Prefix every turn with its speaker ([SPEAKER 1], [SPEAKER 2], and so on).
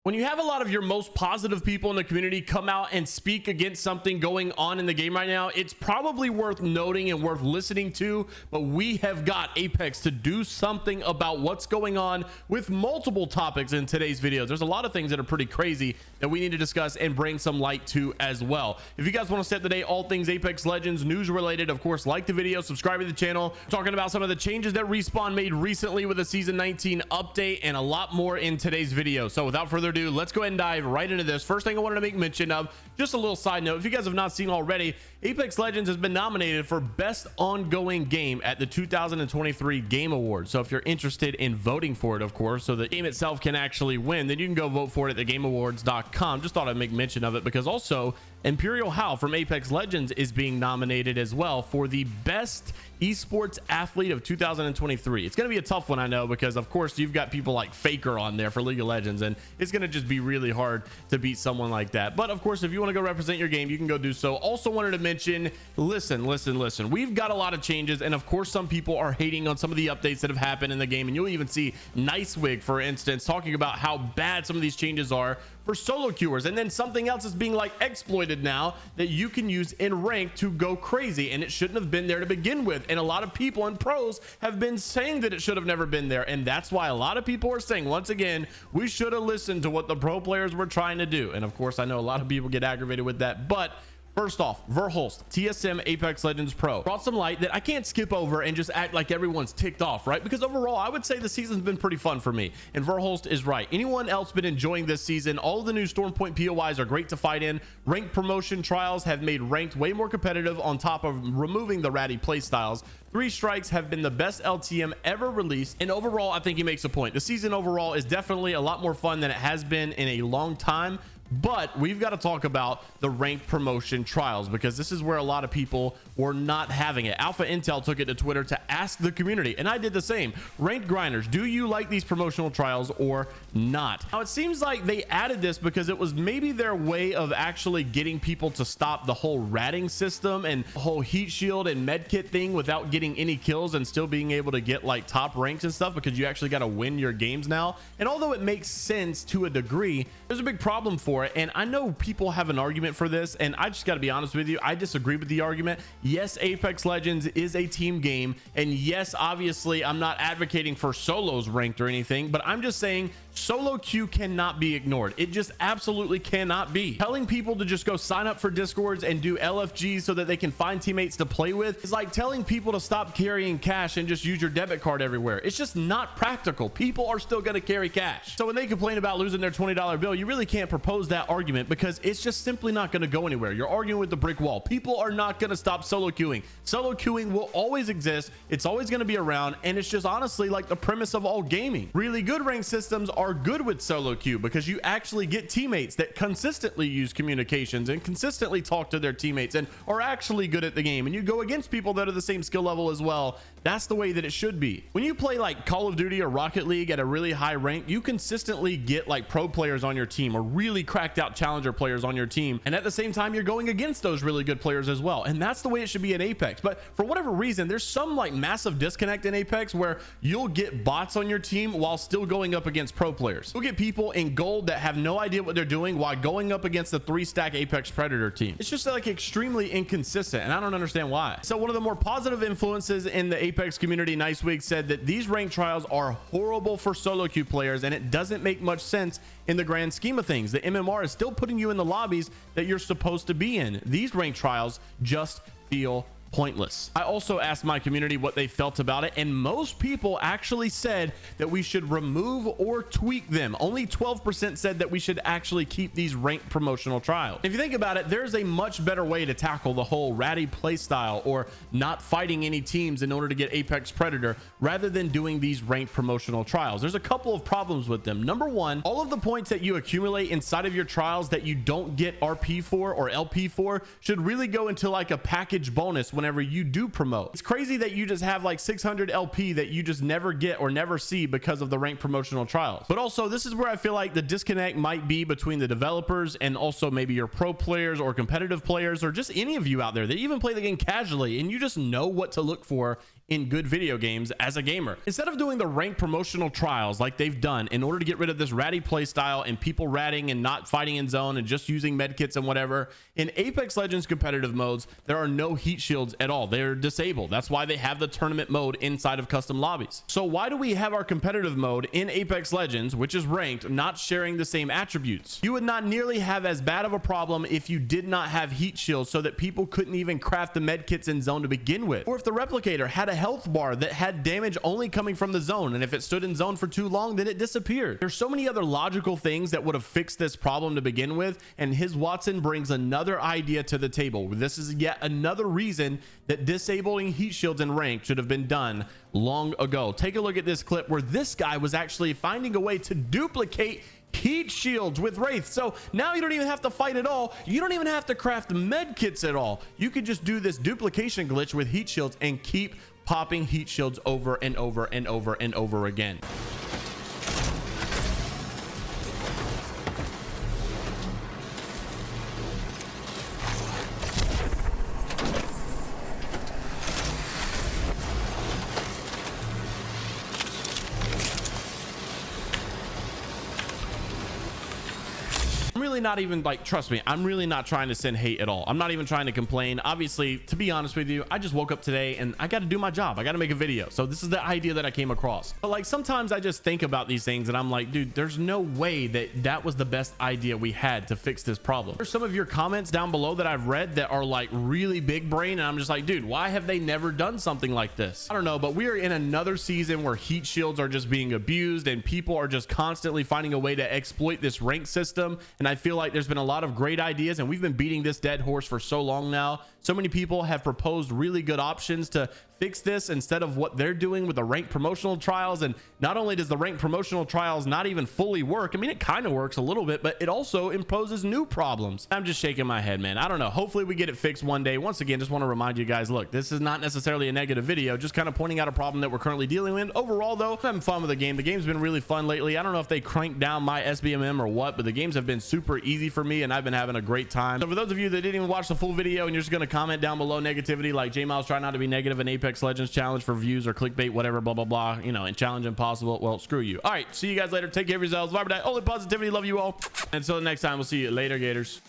[SPEAKER 1] When you have a lot of your most positive people in the community come out and speak against something going on in the game right now, it's probably worth noting and worth listening to. But we have got Apex to do something about what's going on with multiple topics in today's video. There's a lot of things that are pretty crazy that we need to discuss and bring some light to as well. If you guys want to stay up to date, all things Apex Legends news related, of course, like the video, subscribe to the channel. Talking about some of the changes that Respawn made recently with the season 19 update and a lot more in today's video. So without further ado, let's go ahead and dive right into this. First thing I wanted to make mention of, just a little side note, if you guys have not seen already, Apex Legends has been nominated for best ongoing game at the 2023 Game Awards. So if you're interested in voting for it, of course, so the game itself can actually win, then you can go vote for it at thegameawards.com. Just thought I'd make mention of it because also Imperial Hal from Apex Legends is being nominated as well for the best esports athlete of 2023. It's going to be a tough one, I know, because of course you've got people like Faker on there for League of Legends, and it's going to just be really hard to beat someone like that. But of course, if you want to go represent your game, you can go do so. Also wanted to mention, listen, we've got a lot of changes, and of course some people are hating on some of the updates that have happened in the game, and you'll even see Nicewig, for instance, talking about how bad some of these changes are for solo queuers, and then something else is being like exploited now that you can use in rank to go crazy, and it shouldn't have been there to begin with. And a lot of people and pros have been saying that it should have never been there, and that's why a lot of people are saying, once again, we should have listened to what the pro players were trying to do. And of course, I know a lot of people get aggravated with that, but first off, Verholst, TSM Apex Legends Pro, brought some light that I can't skip over and just act like everyone's ticked off, right? Because overall, I would say the season's been pretty fun for me, and Verholst is right. Anyone else been enjoying this season? All of the new Stormpoint POIs are great to fight in. Ranked promotion trials have made ranked way more competitive on top of removing the ratty playstyles. 3 strikes have been the best LTM ever released, and overall, I think he makes a point. The season overall is definitely a lot more fun than it has been in a long time. But we've got to talk about the ranked promotion trials, because this is where a lot of people were not having it. Alpha Intel took it to Twitter to ask the community, and I did the same. Ranked grinders, do you like these promotional trials or not? Now, it seems like they added this because it was maybe their way of actually getting people to stop the whole ratting system and the whole heat shield and medkit thing without getting any kills and still being able to get like top ranks and stuff, because you actually got to win your games now. And although it makes sense to a degree, there's a big problem for it. And I know people have an argument for this, and I just got to be honest with you, I disagree with the argument. Yes, Apex Legends is a team game, and yes, obviously I'm not advocating for solos ranked or anything, but I'm just saying solo queue cannot be ignored. It just absolutely cannot be. Telling people to just go sign up for discords and do LFGs so that they can find teammates to play with is like telling people to stop carrying cash and just use your debit card everywhere. It's just not practical. People are still going to carry cash. So when they complain about losing their $20 bill, you really can't propose that argument, because it's just simply not going to go anywhere. You're arguing with the brick wall. People are not going to stop solo queuing. Solo queuing will always exist. It's always going to be around, and it's just honestly like the premise of all gaming. Really good rank systems are good with solo queue because you actually get teammates that consistently use communications and consistently talk to their teammates and are actually good at the game, and you go against people that are the same skill level as well. That's the way that it should be. When you play like Call of Duty or Rocket League at a really high rank, you consistently get like pro players on your team or really cracked out challenger players on your team, and at the same time you're going against those really good players as well, and that's the way it should be in Apex. But for whatever reason, there's some like massive disconnect in Apex where you'll get bots on your team while still going up against pro players. You'll get people in gold that have no idea what they're doing while going up against the 3-stack Apex Predator team. It's just like extremely inconsistent, and I don't understand why. So one of the more positive influences in the Apex community, Nicewig, said that these ranked trials are horrible for solo queue players, and it doesn't make much sense in the grand scheme of things. The MMR is still putting you in the lobbies that you're supposed to be in. These ranked trials just feel pointless. I also asked my community what they felt about it, and most people actually said that we should remove or tweak them. Only 12% said that we should actually keep these ranked promotional trials. If you think about it, there's a much better way to tackle the whole ratty playstyle or not fighting any teams in order to get Apex Predator rather than doing these ranked promotional trials. There's a couple of problems with them. Number one, all of the points that you accumulate inside of your trials that you don't get RP for or LP for should really go into like a package bonus whenever you do promote. It's crazy that you just have like 600 LP that you just never get or never see because of the ranked promotional trials. But also, this is where I feel like the disconnect might be between the developers and also maybe your pro players or competitive players, or just any of you out there that even play the game casually and you just know what to look for in good video games as a gamer. Instead of doing the ranked promotional trials like they've done in order to get rid of this ratty play style and people ratting and not fighting in zone and just using medkits and whatever, in Apex Legends competitive modes, there are no heat shields at all. They're disabled. That's why they have the tournament mode inside of custom lobbies. So why do we have our competitive mode in Apex Legends, which is ranked, not sharing the same attributes? You would not nearly have as bad of a problem if you did not have heat shields so that people couldn't even craft the medkits in zone to begin with, or if the replicator had a health bar that had damage only coming from the zone, and if it stood in zone for too long, then it disappeared. There's so many other logical things that would have fixed this problem to begin with, and his Watson brings another idea to the table. This is yet another reason that disabling heat shields in rank should have been done long ago. Take a look at this clip where this guy was actually finding a way to duplicate heat shields with wraiths. So now you don't even have to fight at all. You don't even have to craft med kits at all. You could just do this duplication glitch with heat shields and keep popping heat shields over and over and over and over again. I'm really not even like, trust me, I'm really not trying to send hate at all. I'm not even trying to complain. Obviously, to be honest with you, I just woke up today and I got to do my job. I got to make a video. So this is the idea that I came across. But like, sometimes I just think about these things and I'm like, dude, there's no way that that was the best idea we had to fix this problem. There's some of your comments down below that I've read that are like really big brain, and I'm just like, dude, why have they never done something like this? I don't know, but we are in another season where heat shields are just being abused and people are just constantly finding a way to exploit this rank system. And I feel like there's been a lot of great ideas, and we've been beating this dead horse for so long now. So many people have proposed really good options to fix this instead of what they're doing with the ranked promotional trials. And not only does the ranked promotional trials not even fully work, I mean, it kind of works a little bit, but it also imposes new problems. I'm just shaking my head, man. I don't know. Hopefully we get it fixed one day. Once again, just want to remind you guys, look, this is not necessarily a negative video, just kind of pointing out a problem that we're currently dealing with. Overall though, I'm having fun with the game. The game's been really fun lately. I don't know if they cranked down my SBMM or what, but the games have been super easy for me and I've been having a great time. So for those of you that didn't even watch the full video and you're just going to comment down below negativity like JMeyels try not to be negative in Apex Legends challenge for views or clickbait, whatever, blah blah blah, you know, and challenge impossible, well, screw you. All right, see you guys later. Take care of yourselves. Bye bye. Only positivity. Love you all. Until the next time, we'll see you later, gators.